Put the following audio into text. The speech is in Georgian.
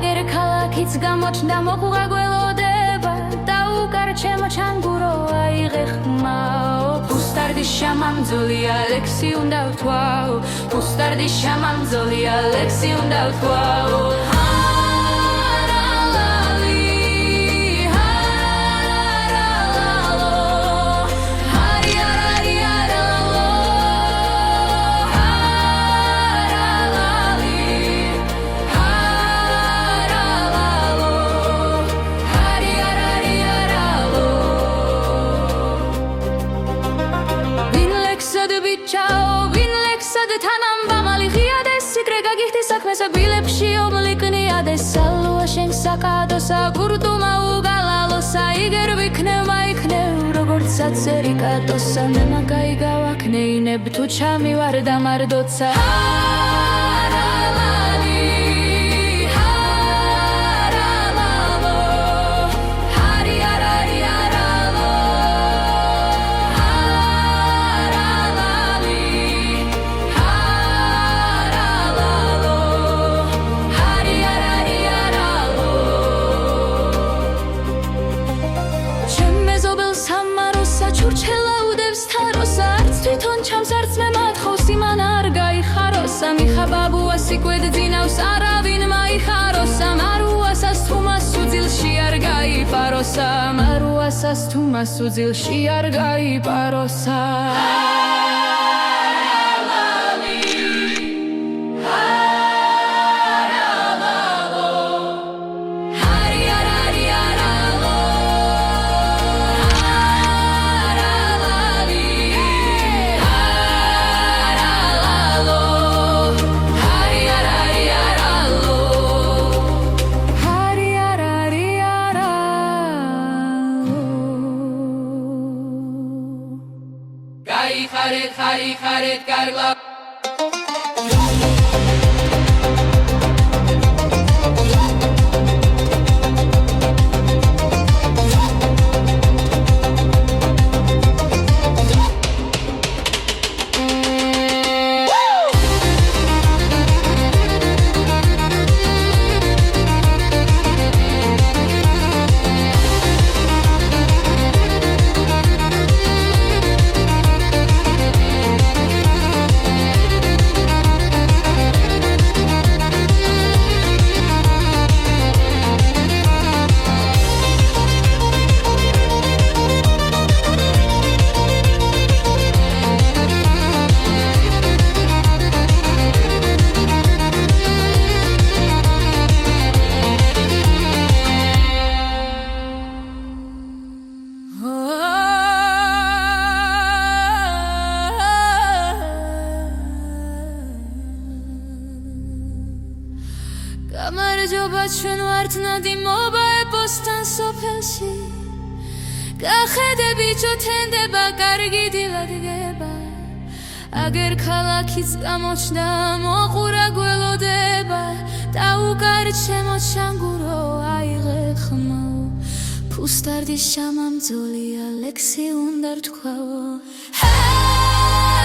აგერ ქალაქიც გამოჩნდა მოყუღა გველოდება დაუკარჩემო ჩანგურო აიღე ხმაო ფუსტარდი შამამძოლი ალექსი უნდა ვთვაო ფუსტარდი შამამძოლი ალექსი უნდა ვთვაო ბილებში ომლიკნიადეს სალუა შენ საკადოსა გურდუმა უგალალოსა იგერ ვიქნევ მაიქნევ როგორც აცერი კატოსა მე მაგაი გავაქნეინებ თუ ჩამივარ დამარდოცა სიკვეძინავს არავინ მაიხაროსა მარუასას თუმას უძილში არ გაიპაროსა მარუასას თუმას უძილში არ გაიპაროსა ხარეთ კარგლა გამარჯობა ჩვენ ვართ ნადიმობა ეპოსთან სოფელში გახედე ბიჭო თენდება კარგი დილად გება აგერ ქალაქიც გამოჩნდა მოყურა გველოდება დაუკარჩემო ჩანგურო აიღე ხმაო ფუსტარდი შამამძოლი ალექსი უნდა ვთქვაო ჰარალალი